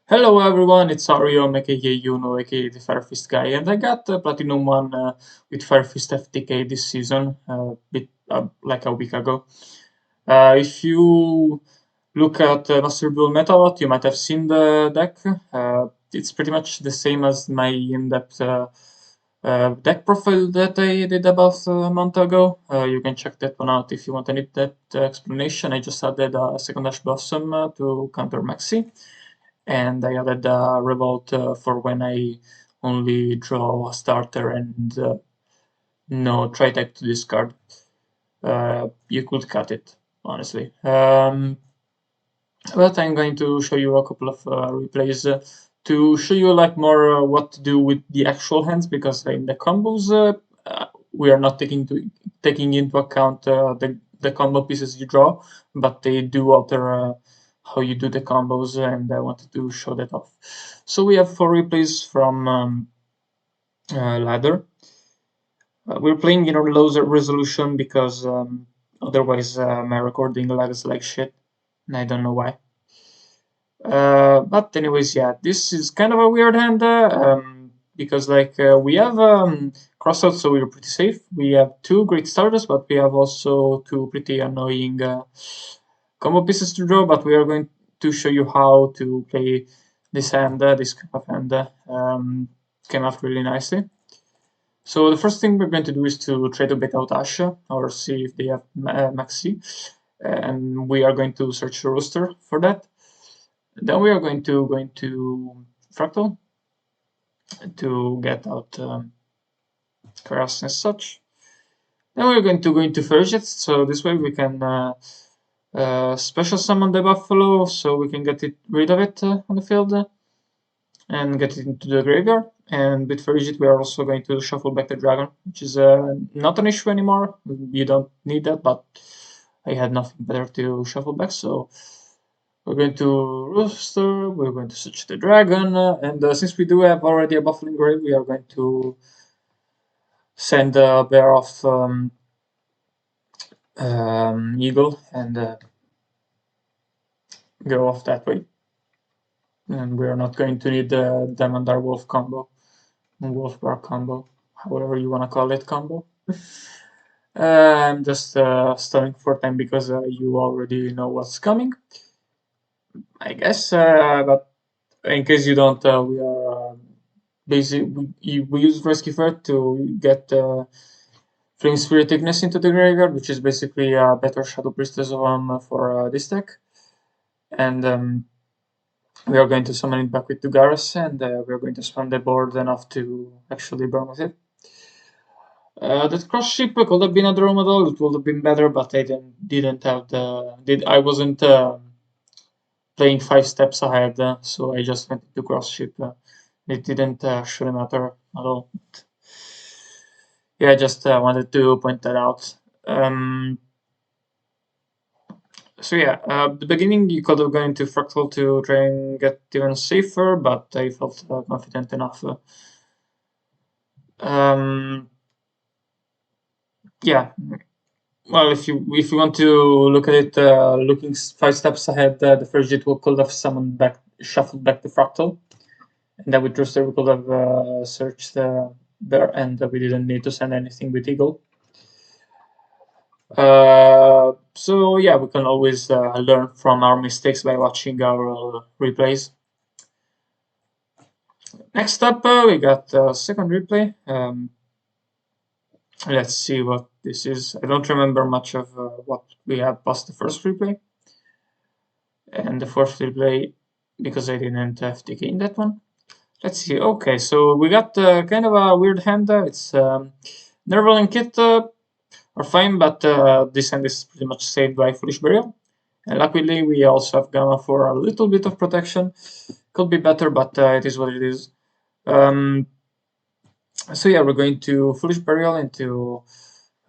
Hello everyone, it's Ariom, aka Yuno, aka the Fire Fist guy, and I got Platinum 1 with Fire Fist FTK this season, like a week ago. If you look at Master Duel Metalot, you might have seen the deck. It's pretty much the same as my in-depth deck profile that I did about a month ago. You can check that one out if you want an in-depth explanation. I just added a second Ash Blossom to counter Maxi, and I added a revolt for when I only draw a starter and no tri-type to discard. You could cut it, honestly. But I'm going to show you a couple of replays to show you like more what to do with the actual hands, because in the combos we are not taking into account the combo pieces you draw, but they do alter how you do the combos, and I wanted to show that off. So we have four replays from ladder. We're playing in a low resolution because otherwise my recording lags like shit, and I don't know why. But anyways, yeah, this is kind of a weird hand because we have crossouts, so we're pretty safe. We have two great starters, but we have also two pretty annoying combo pieces to draw. But we are going to show you how to play this hand. This kind of hand came out really nicely. So the first thing we're going to do is to try to bait out Asha or see if they have Maxi, and we are going to search the roster for that. Then we are going to go into Fractal to get out Karas and such. Then we're going to go into Ferjit, so this way we can special summon the Buffalo, so we can get rid of it on the field and get it into the graveyard. And with Ferjit we are also going to shuffle back the Dragon, which is not an issue anymore. You don't need that, but I had nothing better to shuffle back, so we're going to Rooster, we're going to search the Dragon, and since we do have already a Buffling Grave, we are going to send a Bear of Eagle and go off that way. And we're not going to need the Demandar Wolf combo, Wolf Bar combo, however you want to call it combo. I'm just stalling for time because you already know what's coming, I guess, but in case you don't, we are basically we use Rescue Threat to get Flame Spirit Ignis into the graveyard, which is basically a better Shadow Priestess for this deck. And we are going to summon it back with Dugaris, and we are going to spam the board enough to actually burn with it. That cross ship could have been a Dromedal, it would have been better, but I didn't have I wasn't playing 5 steps ahead, so I just went into cross ship. It didn't actually matter at all. Yeah, I just wanted to point that out. So yeah, the beginning you could have gone into Fractal to try and get even safer, but I felt confident enough. Yeah, well, if you want to look at it, looking 5 steps ahead, the first Jit could have shuffled back the Fractal, and then with Rooster we could have searched there, and we didn't need to send anything with Eagle. So yeah, we can always learn from our mistakes by watching our replays. Next up, we got second replay. Let's see what this is. I don't remember much of what we have past the first replay. And the fourth replay, because I didn't FTK in that one. Let's see. Okay, so we got kind of a weird hand. It's Nerval and Kit are fine, but this hand is pretty much saved by Foolish Burial. And luckily, we also have Gamma for a little bit of protection. Could be better, but it is what it is. So yeah, we're going to Foolish Burial into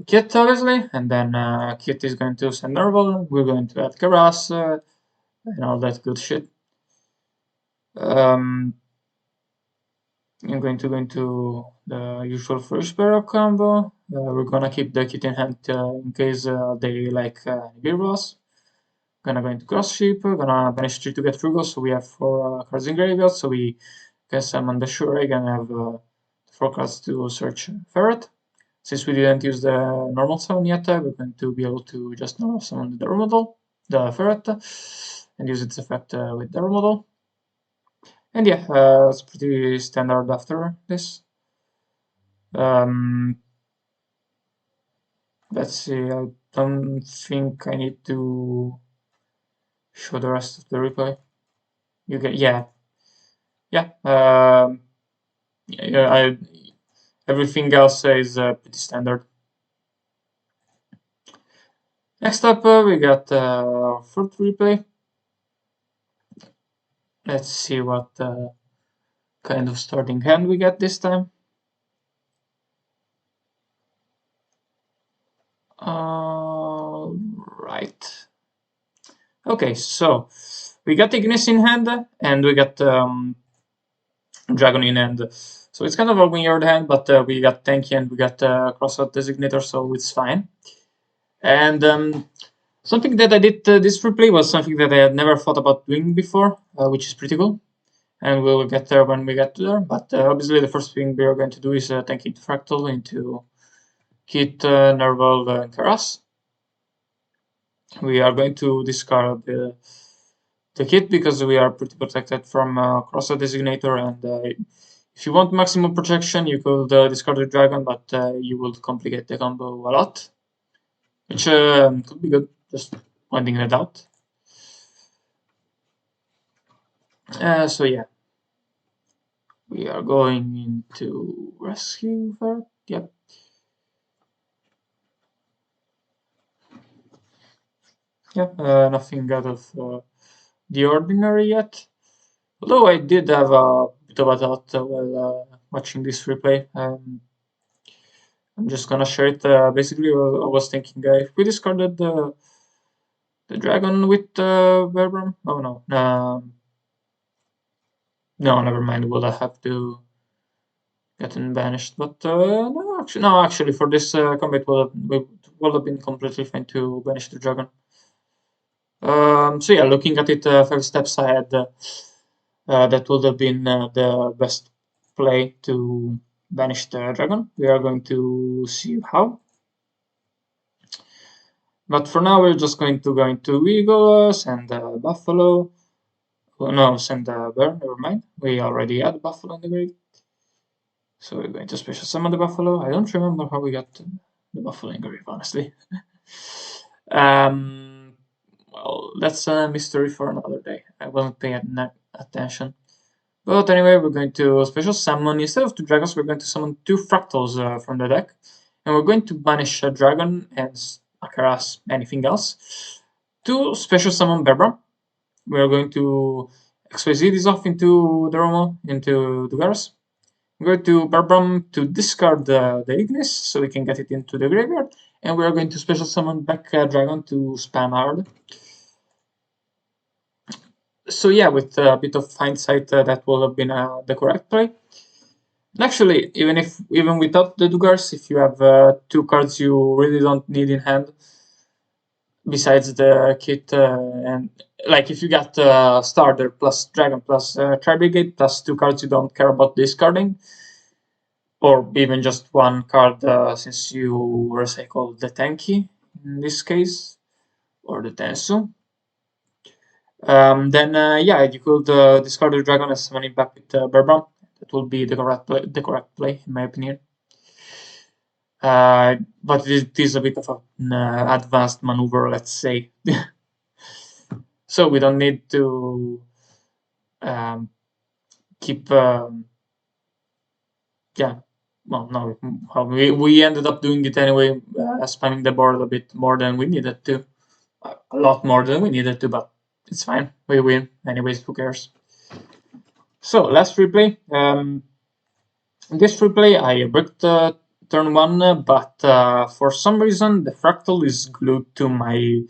Kit, obviously, and then Kit is going to send Nerval. We're going to add Karas and all that good shit. I'm going to go into the usual Foolish Burial combo. We're gonna keep the Kit in hand in case they like Beer Boss. Gonna go into cross ship, gonna banish 3 to get frugal, so we have 4 cards in graveyard, so we can summon the Shure, gonna have 4 cards to search Ferret. Since we didn't use the normal summon yet, we're going to be able to just normal summon the Model, the Ferret, and use its effect with the Model. And yeah, it's pretty standard after this. Let's see, I don't think I need to show the rest of the replay. You get, yeah. Everything else is pretty standard. Next up, we got third replay. Let's see what kind of starting hand we get this time. Right. Okay, so we got Ignis in hand and we got Dragon in hand. So it's kind of a weird hand, but we got Tanky and we got Crossout Designator, so it's fine. And something that I did this replay was something that I had never thought about doing before, which is pretty cool. And we'll get there when we get to there. But obviously the first thing we are going to do is Tanky into Fractal into Kit, Nerval, and Karas. We are going to discard the Kit because we are pretty protected from Crossout Designator, and if you want maximum protection, you could discard the Dragon, but you will complicate the combo a lot, which could be good, just pointing it out. So yeah, we are going into Rescue Ferret, yep. Yeah, nothing out of the ordinary yet. Although I did have a bit of a thought while watching this replay. I'm just gonna share it. Basically, I was thinking if we discarded the dragon with Verbrum. Oh no, no, never mind. We'll have to get him banished. But no, actually, for this combat, would have been completely fine to banish the dragon. So yeah, looking at it 5 steps ahead, that would have been the best play to banish the dragon. We are going to see how. But for now, we're just going to go into Eagle, send Buffalo. Oh, no, send Bear, never mind. We already had Buffalo in the grave. So we're going to special summon the Buffalo. I don't remember how we got the Buffalo in grave, honestly. Well, that's a mystery for another day. I wasn't paying attention. But anyway, we're going to special summon. Instead of 2 dragons, we're going to summon 2 fractals from the deck. And we're going to banish a dragon and Akaras, anything else. To special summon Berbra. We are going to XYZ this off into the Romo, into Dugaras. We're going to Berbram to discard the Ignis so we can get it into the graveyard. And we are going to special summon back Dragon to spam hard. So yeah, with a bit of hindsight, that would have been the correct play. And actually, even without the Dugars, if you have 2 cards you really don't need in hand, besides the kit, and like if you got starter plus dragon plus tri-brigade plus 2 cards you don't care about discarding, or even just 1 card since you recycle the Tanky in this case, or the Tensu. Then yeah, you could discard the dragon and summon it back with Berbram. That will be the correct play, in my opinion. But it is a bit of an advanced maneuver, let's say. So we don't need to keep. Yeah, well, no, we ended up doing it anyway, spamming the board a bit more than we needed to. A lot more than we needed to, but it's fine. We win. Anyways, who cares? So, last replay. This replay, I bricked turn 1, but for some reason the fractal is glued to my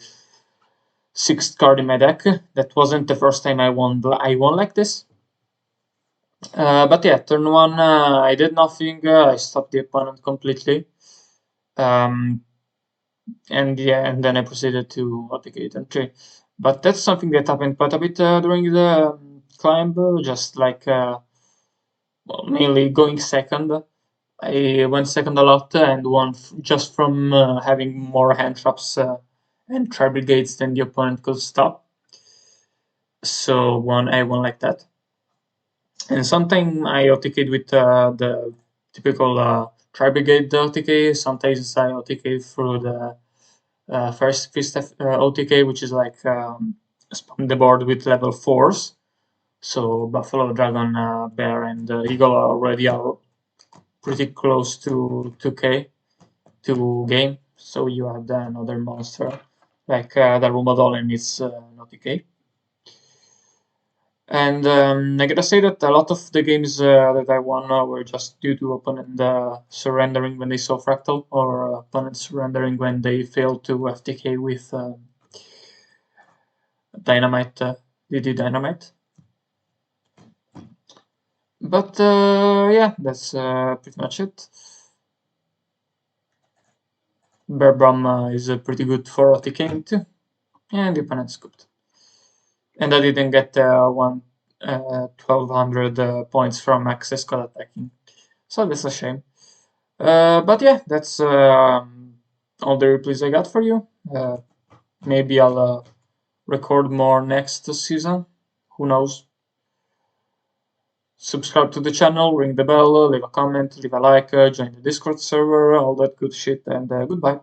6th card in my deck. That wasn't the first time I won like this. But yeah, turn 1, I did nothing. I stopped the opponent completely. And yeah, and then I proceeded to abdicate turn 3. But that's something that happened quite a bit during the climb, just like well, mainly going second. I went second a lot and won just from having more hand traps and tri-brigades than the opponent could stop. So I won like that. And sometimes I OTK'd with the typical tri-brigade OTK. Sometimes I OTK through the Fire Fist OTK, which is like spam the board with level 4s. So Buffalo, Dragon, Bear, and Eagle already are pretty close to 2k to game. So you add another monster like the Rumadol and it's not OTK. And I gotta say that a lot of the games that I won were just due to opponent surrendering when they saw Fractal, or opponents surrendering when they failed to FTK with Dynamite, DD Dynamite. But yeah, that's pretty much it. Bear Bram is pretty good for OTKing too, and the opponent's good. And I didn't get 1200 points from access squad attacking, so that's a shame. But yeah, that's all the replays I got for you. Maybe I'll record more next season. Who knows? Subscribe to the channel, ring the bell, leave a comment, leave a like, join the Discord server, all that good shit, and goodbye.